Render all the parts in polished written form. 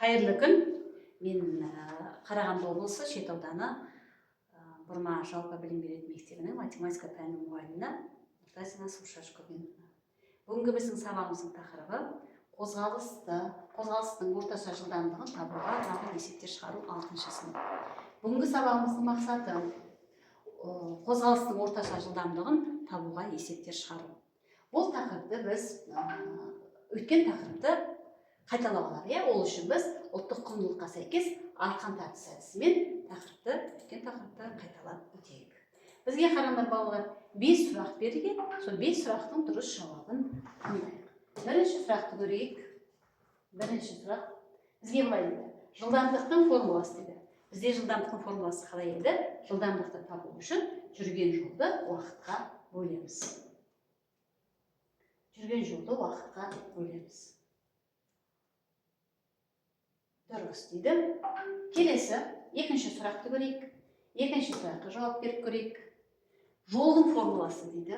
Қайырлы күн. Мен Қарағанды облысы Шет ауданы Бұрма жалпы білім беретін мектебінің математика пәні мұғалімі Нұртазина Сушашкөбеновна. Бүгінгі біздің сабағымыздың тақырыбы қозғалыстың орташа жылдамдығын табуға арналған есептер шығару 6-шы сынып. Бүгінгі сабағымыздың мақсаты қозғалыстың орташа жылдамдығын табуға есептер шығару. Бұл тақырыпты біз өткен тақырыпты қайталап алайық. Ол үшін біз ұлттық құндылыққа сәйкес арқан тартыс әдісімен өткен тақырыпты қайталап өтейік. Бізге қараңдар балалар, 5 сұрақ берілген, сол 5 сұрақтың дұрыс жауабын таңдайық. Бірінші сұрақты көрейік. Бірінші сұрақ бізге былай дейді: жылдамдықтың формуласы дейді. Бізде жылдамдықтың формуласы қалай еді? Жылдамдықты табу үшін жүрген жолды уақытқа бөлеміз. Жүрген жолды уақытқа бөлеміз. Дұрыс дейді. Келесі, екінші сұрақты көрейік. Екінші сұраққа жауап беріп көрейік. Жолдың формуласы дейді.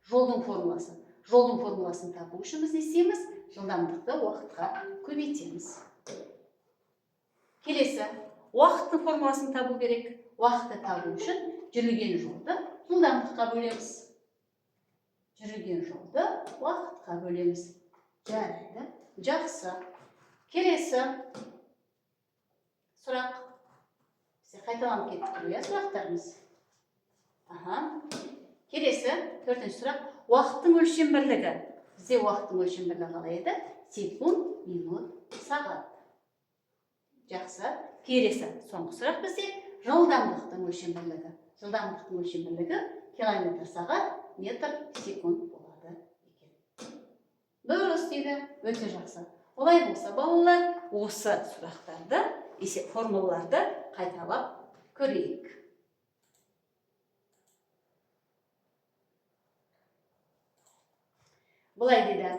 Жолдың формуласын табу үшін біз не істейміз? Жылдамдықты уақытқа көбейтеміз. Келесі, уақыттың формуласын табу керек. Уақытты табу үшін жүрген жолды жылдамдыққа бөлеміз. Жүрген жолды уақытқа бөлеміз. Жарайды, жақсы. Келесі сұрақ. Бізде қайталанып кетті ғой сұрақтарымыз. Келесі, төртінші сұрақ. Уақыттың өлшем бірлігі. Бізде уақыттың өлшем бірлігі қалай еді? Секунд, минут, сағат. Жақсы. Келесі, соңғы сұрақ бізде жылдамдықтың өлшем бірлігі. Жылдамдықтың өлшем бірлігі километр сағат, метр секунд болады екен. Дұрыс дейді. Өте жақсы. Олай болса, балалар, осы сұрақтарды, формулаларды қайталап көрейік. Бұлай дейді: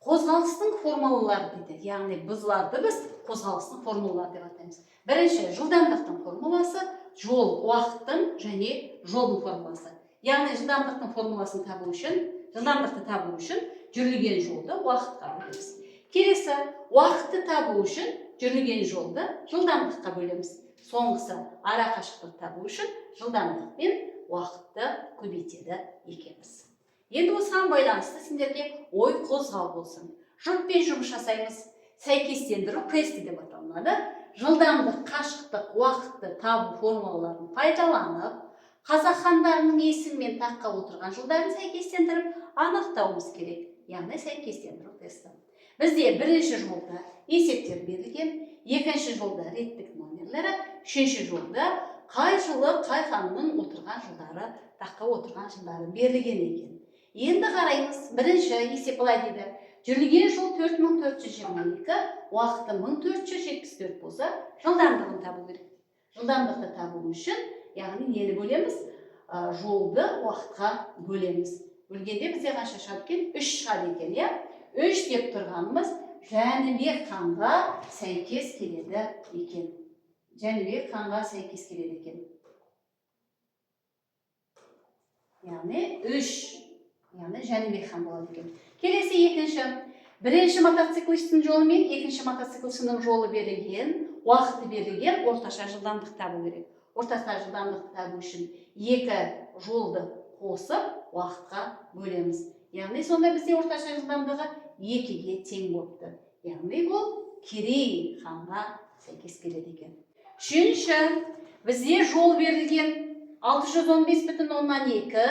қозғалыстың формулалары дейді. Яғни бұзыларды біз қозғалыстың формулалары деп атаймыз. Бірінші, жылдамдықтың формуласы, жол, уақыттың және жолдың формуласы. Яғни жылдамдықтың формуласын табу үшін, жылдамдықты табу үшін жүрілген жолды уақытқа бөлеміз. Келесі, уақытты табу үшін жүрілген жолды жылдамдыққа бөлеміз. Соңғысы, ара қашықтықты табу үшін жылдамдық пен уақытты көбейтеді екенбіз. Енді осыған байланысты сендерге ой қозғау болсын. Жұппен жұмыс жасаймыз. Сәйкестендіру тесті деп аталынады. Жылдамдық, қашықтық, уақытты табу формулаларын пайдаланып, қазақ хандарының есімі мен таққа отырған жылдарын сәйкестендіріп анықтауымыз керек. Яғни сәйкестендіру тесті. Бізде бірінші жолда есептер берілген, екінші жолда реттік номерлері, үшінші жолда қай жылы қай ханның отырған жылдары, таққа отырған жылдары берілген екен. Енді қараймыз. Бірінші есеп былай дейді: жүрілген жол 4422, уақыты 1474 болса, жылдамдығын табу керек. Жылдамдықты табу үшін, яғни нені бөлеміз? Жолды уақытқа бөлеміз. Бөлгенде бізде қанша шығады екен? 3 шығады екен, 3 деп тұрғанымыз Жәнібек ханға сәйкес келеді екен. Жәнібек ханға сәйкес келеді екен. Яғни 3. Яғни Жәнібек хан болады екен. Келесі екінші. Бірінші мотоциклистің жолы мен екінші мотоциклшының жолы берілген, уақыты берілген, орташа жылдамдық табу керек. Орташа жылдамдық табу үшін екі жолды қосып уақытқа бөлеміз. Яғни сонда бізде орташа жылдамдығы 2-ге тең болыпты. Яғни бұл Керей ханға сәйкес келеді екен. Үшінші, бізде жол берілген 615,2,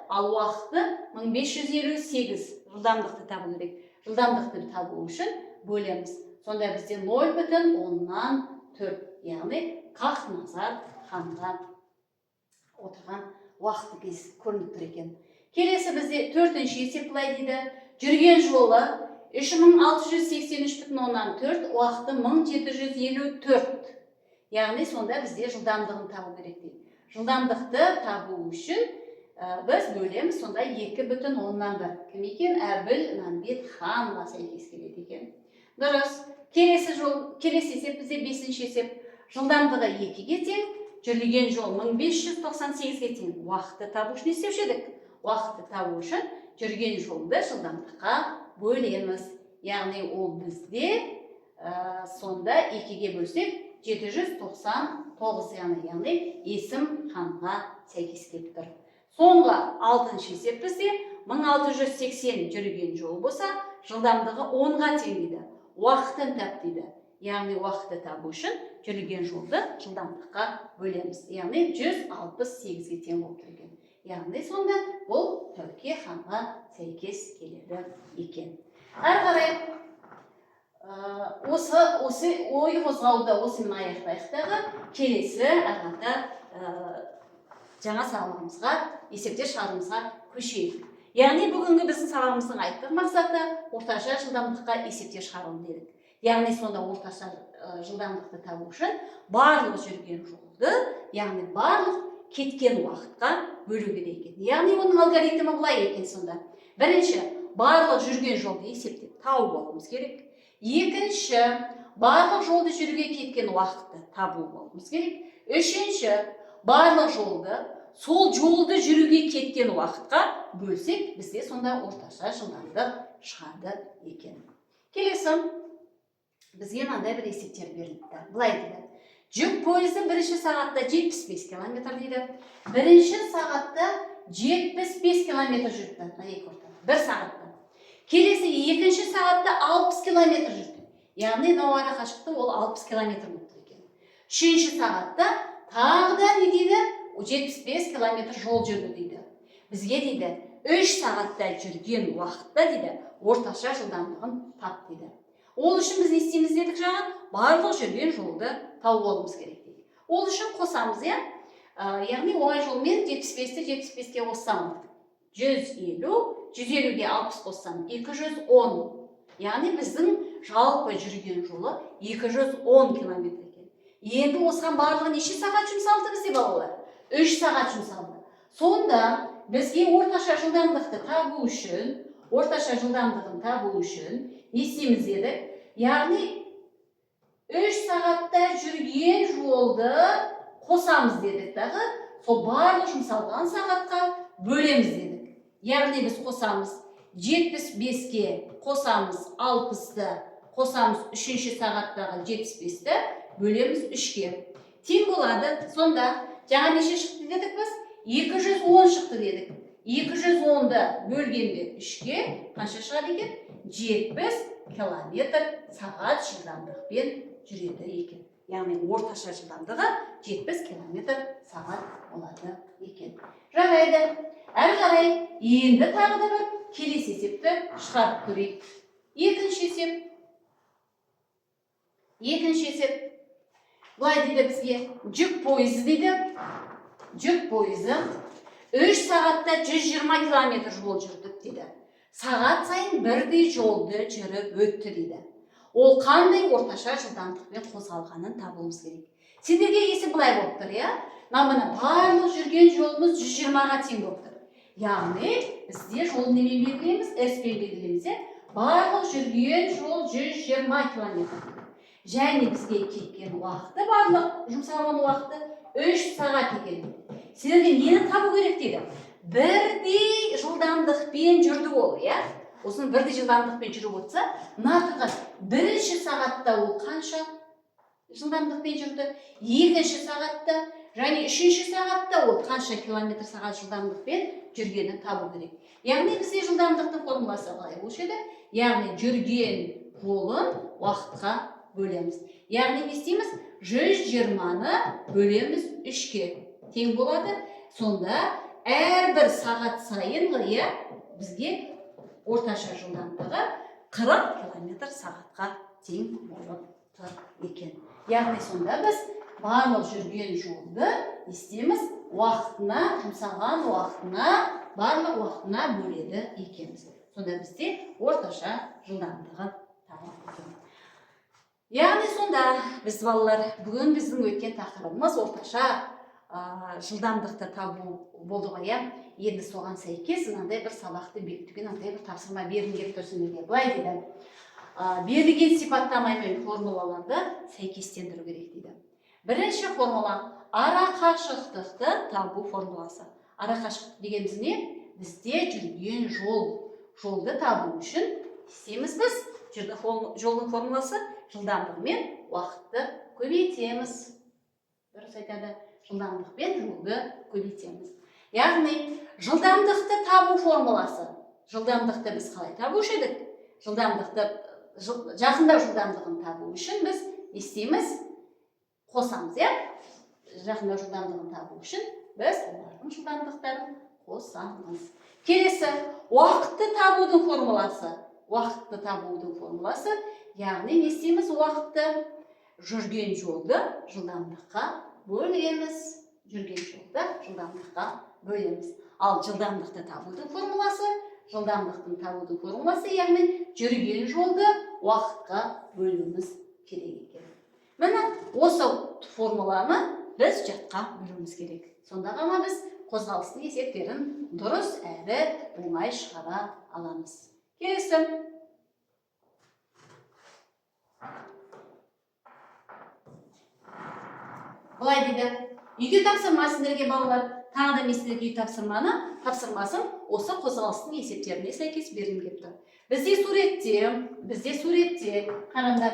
ал уақыты 1558. Жылдамдықты табу керек. Жылдамдықты табу үшін бөлеміз. Сонда бізде 0,4. Яғни Хақназар ханға отырған уақыты кез көрініп тұр екен. Келесі бізде төртінші есеп былай дейді: жүрген жолы 3683,4, уақыты 1754. Яғни сонда бізде жылдамдығын табу керек дейді. Жылдамдықты табу үшін біз бөлеміз. Сонда 2,1. Кім екен? Әбіл Мәмбет ханға сәйкес келеді екен. Дұрыс. Келесі есеп бізде 5-ші есеп. Жылдамдығы 2-ге тең, жүрілген жол 1598-ге тең. Уақытты табу үшін не істеуші едік? Уақытты табу үшін жүрген жолды жылдамдыққа бөлеміз. Яғни ол бізде сонда 2-ге бөлсек 799 яғни есім ханға сәйкес келіп тұр. Соңғы 6-шы есеп бізде 1680 жүрген жол болса, жылдамдығы 10-ға тең дейді. Уақытын тап дейді. Яғни уақытты табу үшін жүрген жолды жылдамдыққа бөлеміз. Яғни 168-ге тең болып тұр екен. Яғни сонда бұл Тәуке ханға сәйкес келеді екен. Әрі қарай осы ой қозғауды осымен аяқтайықтағы келесі арқада жаңа сабағымызға, есептер шығаруымызға көшейік. Яғни бүгінгі біздің сабағымыздың айттық мақсаты орташа жылдамдыққа есептер шығару дедік. Яғни сонда орташа жылдамдықты табу үшін барлық жүрген жолды, яғни барлық кеткен уақытқа бөлу керек екен. Яғни оның алгоритмі былай екен сонда. Бірінші, барлық жүрген жолды есептеп тауып алуымыз керек. Екінші, барлық жолды жүруге кеткен уақытты табу болуымыз керек. Үшінші, барлық жолды, сол жолды жүруге кеткен уақытқа бөлсек, бізде сонда орташа жылдамдық шығады екен. Келесі, бізге мынандай бір есептер берілді. Былай дейді. Жүк пойызы бірінші сағатта 75 км дейді. Бірінші сағатта 75 км жүрді. Бір сағатта. Келесі екінші сағатта 60 км жүрді. Яғни науара қашықтығы ол 60 км болды екен. Үшінші сағатта тағы да не дейді? 75 км жол жүрді дейді. Бізге дейді, 3 сағатта жүрген уақытта дейді, орташа жылдамдығын тап дейді. Ол үшін біз не істейміз дедік жаңа? Барлық жүрген жолды тауып алуымыз керек дейді. Ол үшін қосамыз, яғни оңай жолмен 75-ті 75-ке қоссам 150, 150-ге 60 қоссам 210. Яғни біздің жалпы жүрген жолы 210 км екен. Енді осыған барлығы неше сағат жұмсалды бізде балалар? 3 сағат жұмсалды. Сонда бізге орташа жылдамдықты табу үшін, не істейміз дедік? Яғни 3 сағатта жүрген жолды қосамыз дедік дағы, сол барлық жұмсалған сағатқа бөлеміз дедік. Яғни біз қосамыз 75-ке, қосамыз 60-ты, қосамыз 3-ші сағаттағы 75-ті, бөлеміз 3-ке. Тең болады. Сонда жаңа неше шықты дедік біз? 210 шықты дедік. 210-ды бөлгенде 3-ке қанша шығады екен? 70 км сағат жылдамдықпен жүреді екен. Яғни орташа жылдамдығы 70 км сағат болады екен. Жарайды. Әрі қарай енді тағы да бір келесі есепті шығарып көрейік. Екінші есеп. Былай дейді бізге жүк пойызы дейді. Жүк пойызы 3 сағатта 120 км жол жүрдік дейді. Сағат сайын бірдей жолды жүріп өтті дейді. Ол қандай орташа жылдамдықпен қозғалғанын табуымыз керек. Сендерге есеп былай болып тұр, мына барлық жүрген жолымыз 120-ға тең болып тұр. Яғни бізде жол немен белгілейміз? S-пен белгілейміз, барлық жүрген жол 120 км. Және бізге кеткен уақыты, барлық жұмсалған уақыты 3 сағат екен. Сендерге нені табу керек дейді? Бірдей жылдамдықпен жүрді ол, Осының бірдей жылдамдықпен жүріп отырса, нақтыға бірінші сағатта ол қанша жылдамдықпен жүрді, екінші сағатта, және үшінші сағатта ол қанша километр сағат жылдамдықпен жүргенін табу керек. Яғни бізде жылдамдықтың формуласы қалай болушы еді? Яғни жүрген жолын уақытқа бөлеміз. Яғни не істейміз? 120-ны бөлеміз 3-ке тең болады. Сонда әрбір сағат сайын бізге орташа жылдамдығы 40 км сағатқа тең болып тұр екен. Яғни сонда біз барлық жүрген жолды істейміз уақытына, жұмсалған уақытына, барлық уақытына бөледі екенбіз. Сонда бізде орташа жылдамдығы табылады. Яғни сонда біз балалар, бүгін біздің өткен тақырыбымыз орташа жылдамдықты табу болды ғой. Енді соған сәйкес мынандай бір сабақты бекітуге мынандай бір тапсырма берілген сендерге. Былай дейді. Берілген сипаттама мен формулаларды сәйкестендіру керек дейді. Бірінші формула ара қашықтықты табу формуласы. Ара қашықтық дегеніміз не? Бізде жүрген жолды табу үшін істейміз біз. Жолдың формуласы жылдамдығымен уақытты көбейтеміз. Дұрыс айтады, жылдамдықпен жолды көбейтеміз. Яғни жылдамдықты табу формуласы. Жылдамдықты біз қалай табушы едік? Жақындау жылдамдығын табу үшін біз не істейміз? Қосамыз, иә? Жақындау жылдамдығын табу үшін біз олардың жылдамдықтарын қосамыз. Келесі, уақытты табудың формуласы. Уақытты табудың формуласы, яғни не істейміз? Уақытты жүрген жолды жылдамдыққа бөлеміз. Жүрген жолды жылдамдыққа бөлеміз. Ал жылдамдықты табудың формуласы, яғни жүрген жолды уақытқа бөлуіміз керек екен. Міне осы формуланы біз жатқа білуіміз керек. Сонда ғана біз қозғалыстың есептерін дұрыс әрі оңай шығара аламыз. Келесі. Былай дейді, үйге тапсырма сіздерге балалар. Тағы да мен сіздерге үй тапсырмасын осы қозғалыстың есептеріне сәйкес бергім келіп тұр. Бізде суретте қараңдар,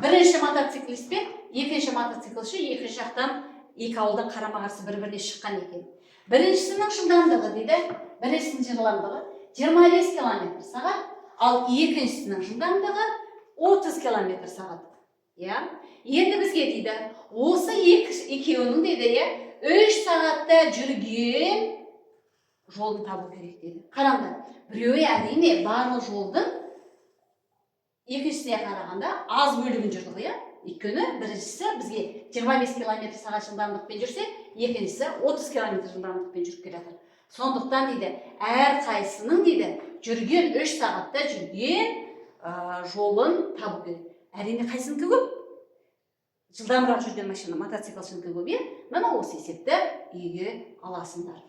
бірінші мотоциклист пен екінші мотоциклші екінші жақтан екі ауылдан қарама-қарсы бір-біріне шыққан екен. Біріншісінің жылдамдығы дейді, біріншісінің жылдамдығы 25 км/сағат, ал екіншісінің жылдамдығы 30 км/сағат. Енді бізге дейді, осы екеуінің дейді, 3 сағатта жүрген жолын табу керек дейді. Қараңдар, біреуі әрине барлық жолдың екіншісіне қарағанда аз бөлігін жүрді ғой, өйткені біріншісі бізге 25 км/сағат жылдамдықпен жүрсе, екіншісі 30 км жылдамдықпен жүріп келе жатыр. Сондықтан дейді, әр қайсының дейді, жүрген 3 сағатта жүрген жолын табу керек. Әрине қайсынікі көп? Жылдамырақ жүрген машина, мотоциклшінікі көп, мына осы есепті үйге аласыңдар.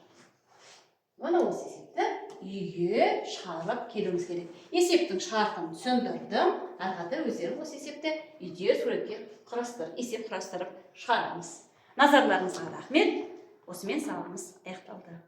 Мына осы есепті үйге шығарып келуіміз керек. Есептің шартын түсіндірдім. Әрқатар өздерің осы есепті үйде суретке есеп құрастырып шығарамыз. Назарларыңызға рахмет. Осымен сабағымыз аяқталды.